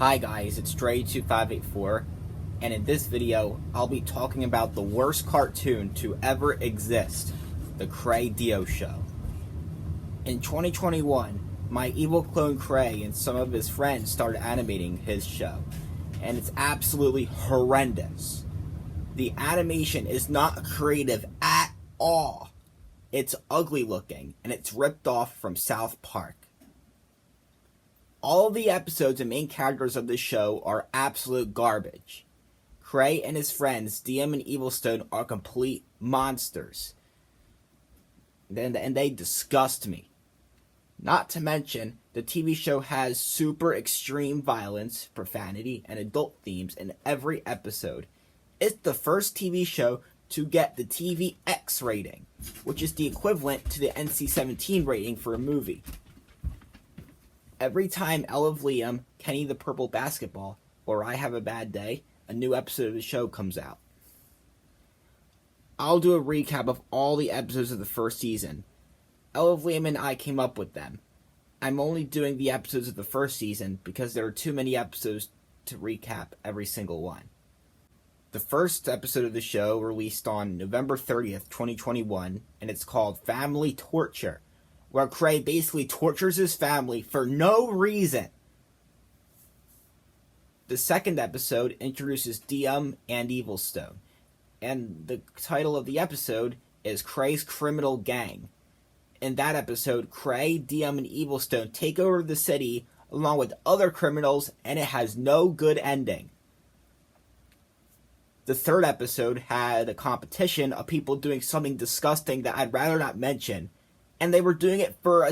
Hi guys, it's DrayYoutube584, and in this video, I'll be talking about the worst cartoon to ever exist, the Cray Dio Show. In 2021, my evil clone Cray and some of his friends started animating his show, and it's absolutely horrendous. The animation is not creative at all. It's ugly looking, and it's ripped off from South Park. All of the episodes and main characters of the show are absolute garbage. Cray and his friends, DM and Evilstone, are complete monsters. And they disgust me. Not to mention, the TV show has super extreme violence, profanity, and adult themes in every episode. It's the first TV show to get the TV X rating, which is the equivalent to the NC-17 rating for a movie. Every time Ella of Liam, Kenny the Purple Basketball, or I Have a Bad Day, a new episode of the show comes out. I'll do a recap of all the episodes of the first season. Ella of Liam and I came up with them. I'm only doing the episodes of the first season because there are too many episodes to recap every single one. The first episode of the show released on November 30th, 2021, and it's called Family Torture, where Cray basically tortures his family for no reason. The second episode introduces DM and Evilstone, and the title of the episode is Cray's Criminal Gang. In that episode, Cray, DM, and Evilstone take over the city along with other criminals, and it has no good ending. The third episode had a competition of people doing something disgusting that I'd rather not mention, and they were doing it for $1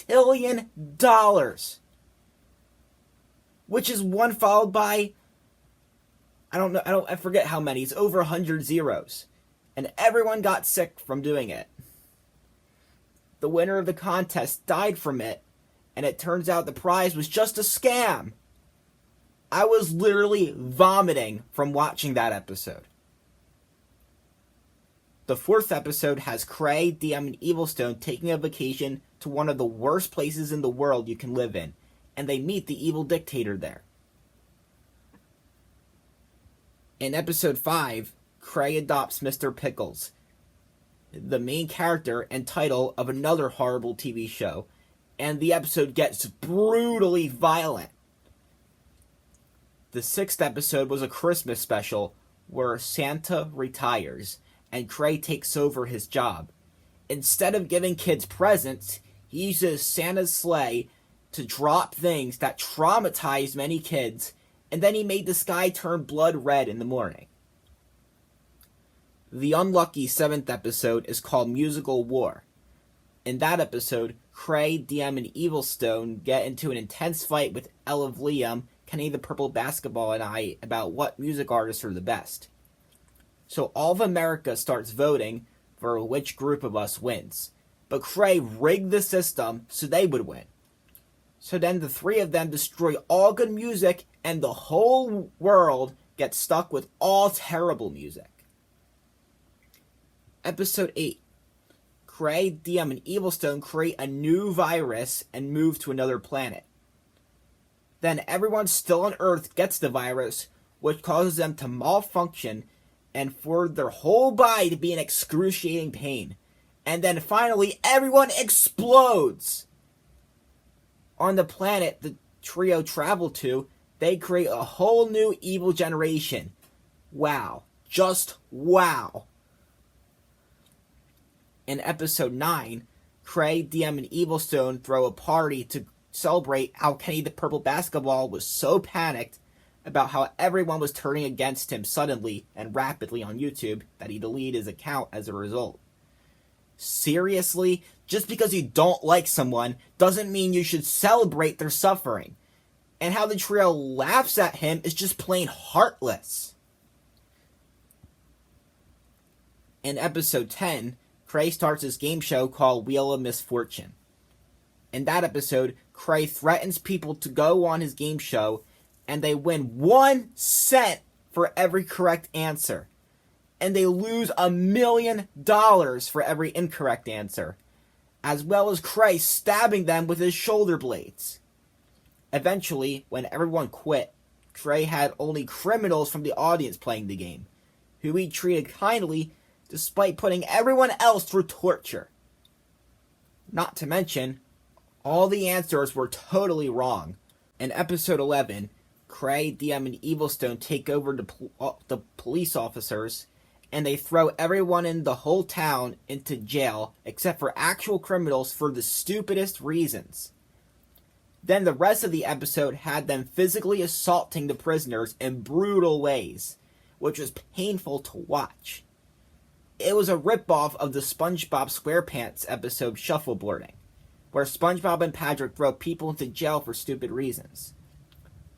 centillion, which is one followed by, I forget how many. It's over 100 zeros, and everyone got sick from doing it. The winner of the contest died from it, and it turns out the prize was just a scam. I was literally vomiting from watching that episode. The fourth episode has Cray, DM, and Evilstone taking a vacation to one of the worst places in the world you can live in, and they meet the evil dictator there. In episode 5, Cray adopts Mr. Pickles, the main character and title of another horrible TV show, and the episode gets brutally violent. The sixth episode was a Christmas special where Santa retires and Cray takes over his job. Instead of giving kids presents, he uses Santa's sleigh to drop things that traumatize many kids, and then he made the sky turn blood red in the morning. The unlucky seventh episode is called Musical War. In that episode, Cray, DM, and Evilstone get into an intense fight with Ella of Liam, Kenny the Purple Basketball, and I about what music artists are the best. So all of America starts voting for which group of us wins. But Cray rigged the system so they would win. So then the three of them destroy all good music, and the whole world gets stuck with all terrible music. Episode 8. Cray, DM, and Evilstone create a new virus and move to another planet. Then everyone still on Earth gets the virus, which causes them to malfunction and for their whole body to be in excruciating pain. And then finally, everyone explodes! On the planet the trio travel to, they create a whole new evil generation. Wow. Just wow. In episode 9, Cray, DM, and Evilstone throw a party to celebrate how Kenny the Purple Basketball was so panicked about how everyone was turning against him suddenly and rapidly on YouTube that he deleted his account as a result. Seriously? Just because you don't like someone doesn't mean you should celebrate their suffering. And how the trio laughs at him is just plain heartless. In episode 10, Cray starts his game show called Wheel of Misfortune. In that episode, Cray threatens people to go on his game show, and they win 1 cent for every correct answer. And they lose $1 million for every incorrect answer, as well as Cray stabbing them with his shoulder blades. Eventually, when everyone quit, Cray had only criminals from the audience playing the game, who he treated kindly despite putting everyone else through torture. Not to mention, all the answers were totally wrong. In episode 11, Cray, DM, and Evilstone take over the police officers, and they throw everyone in the whole town into jail except for actual criminals for the stupidest reasons. Then the rest of the episode had them physically assaulting the prisoners in brutal ways, which was painful to watch. It was a ripoff of the SpongeBob SquarePants episode Shuffleboarding, where SpongeBob and Patrick throw people into jail for stupid reasons.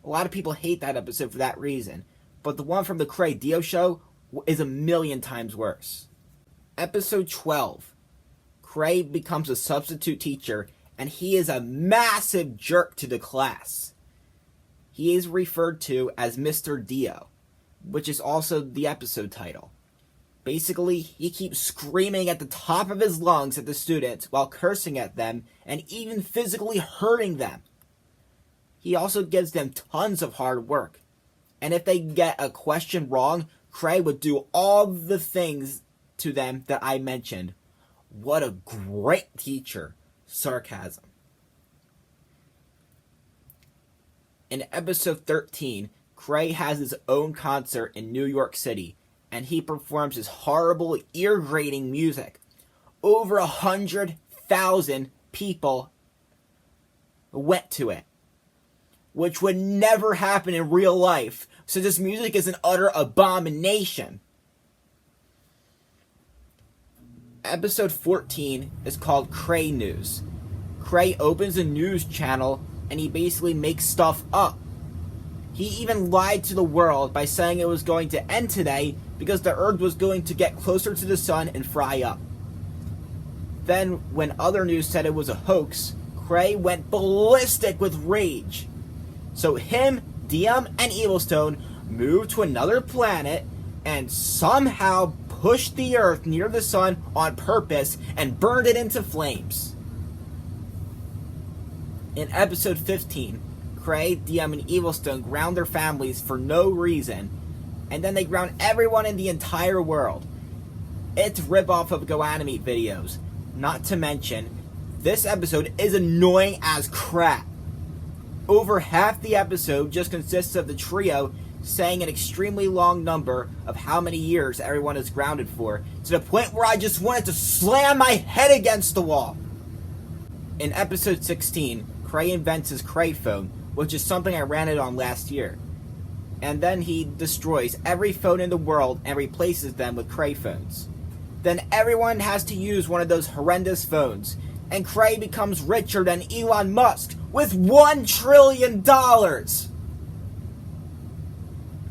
A lot of people hate that episode for that reason, but the one from the Cray Dio show is a million times worse. Episode 12. Cray becomes a substitute teacher, and he is a massive jerk to the class. He is referred to as Mr. Dio, which is also the episode title. Basically, he keeps screaming at the top of his lungs at the students while cursing at them and even physically hurting them. He also gives them tons of hard work. And if they get a question wrong, Cray would do all the things to them that I mentioned. What a great teacher. Sarcasm. In episode 13, Cray has his own concert in New York City, and he performs his horrible, ear-grating music. Over 100,000 people went to it, which would never happen in real life, so this music is an utter abomination. Episode 14 is called Cray News. Cray opens a news channel and he basically makes stuff up. He even lied to the world by saying it was going to end today because the Earth was going to get closer to the sun and fry up. Then, when other news said it was a hoax, Cray went ballistic with rage. So him, DM, and Evilstone moved to another planet and somehow pushed the Earth near the sun on purpose and burned it into flames. In episode 15, Cray, DM, and Evilstone ground their families for no reason, and then they ground everyone in the entire world. It's rip-off of GoAnimate videos. Not to mention, this episode is annoying as crap. Over half the episode just consists of the trio saying an extremely long number of how many years everyone is grounded for, to the point where I just wanted to slam my head against the wall. In episode 16, Cray invents his Cray phone, which is something I ran it on last year. And then he destroys every phone in the world and replaces them with Cray phones. Then everyone has to use one of those horrendous phones, and Cray becomes richer than Elon Musk with $1 trillion!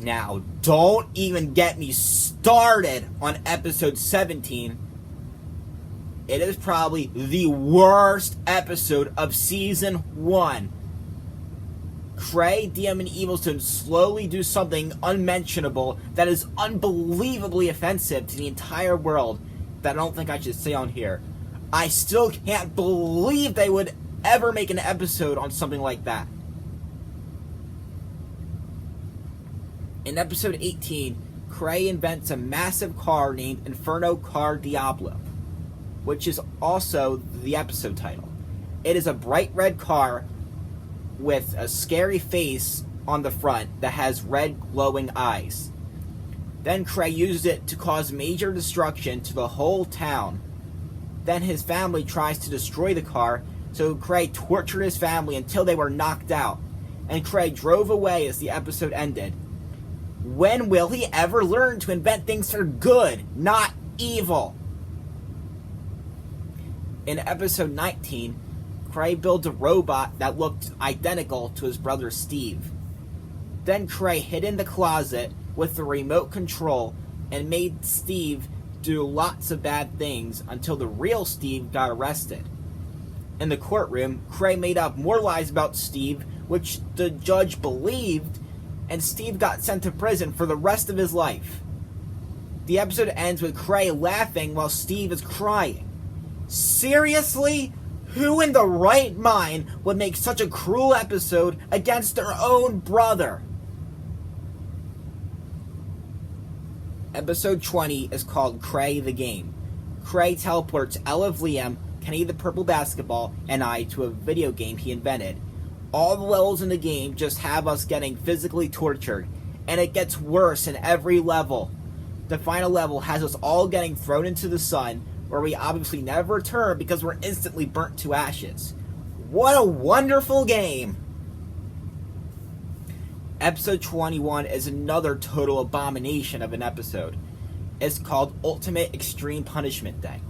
Now, don't even get me started on episode 17. It is probably the worst episode of season 1. Cray, DM, and Evilstone slowly do something unmentionable that is unbelievably offensive to the entire world that I don't think I should say on here. I still can't believe they would ever make an episode on something like that. In episode 18, Cray invents a massive car named Inferno Car Diablo, which is also the episode title. It is a bright red car with a scary face on the front that has red glowing eyes. Then Cray uses it to cause major destruction to the whole town. Then his family tries to destroy the car, so Cray tortured his family until they were knocked out, and Cray drove away as the episode ended. When will he ever learn to invent things for good, not evil? In episode 19, Cray builds a robot that looked identical to his brother Steve. Then Cray hid in the closet with the remote control and made Steve do lots of bad things until the real Steve got arrested. In the courtroom, Cray made up more lies about Steve, which the judge believed, and Steve got sent to prison for the rest of his life. The episode ends with Cray laughing while Steve is crying. Seriously? Who in the right mind would make such a cruel episode against their own brother? Episode 20 is called Cray the Game. Cray teleports Ella of Liam, Kenny the Purple Basketball, and I to a video game he invented. All the levels in the game just have us getting physically tortured, and it gets worse in every level. The final level has us all getting thrown into the sun, where we obviously never return because we're instantly burnt to ashes. What a wonderful game! Episode 21 is another total abomination of an episode. It's called Ultimate Extreme Punishment Day.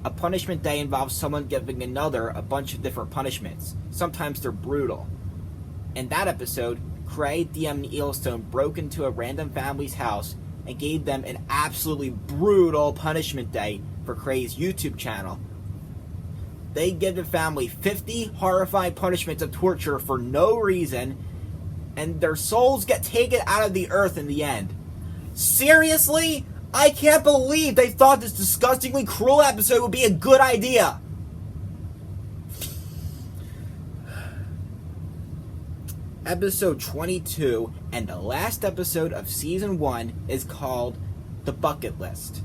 A punishment day involves someone giving another a bunch of different punishments. Sometimes they're brutal. In that episode, Cray, DM, and Eelstone broke into a random family's house and gave them an absolutely brutal punishment day for Cray's YouTube channel. They give the family 50 horrifying punishments of torture for no reason, and their souls get taken out of the earth in the end. Seriously? I can't believe they thought this disgustingly cruel episode would be a good idea. Episode 22 and the last episode of Season 1 is called The Bucket List.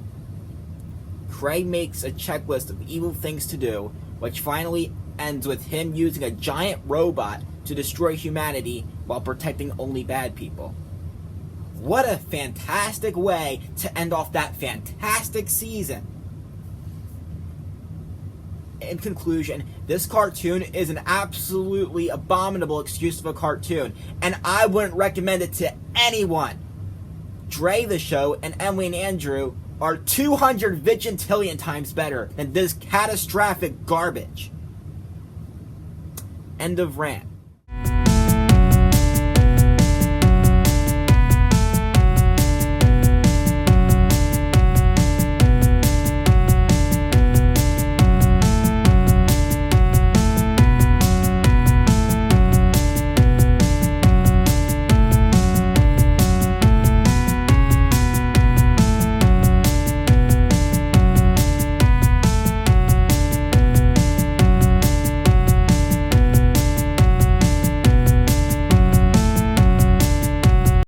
Cray makes a checklist of evil things to do, which finally ends with him using a giant robot to destroy humanity while protecting only bad people. What a fantastic way to end off that fantastic season. In conclusion, this cartoon is an absolutely abominable excuse of a cartoon, and I wouldn't recommend it to anyone. Dray the Show and Emily and Andrew are 200 vigintillion times better than this catastrophic garbage. End of rant.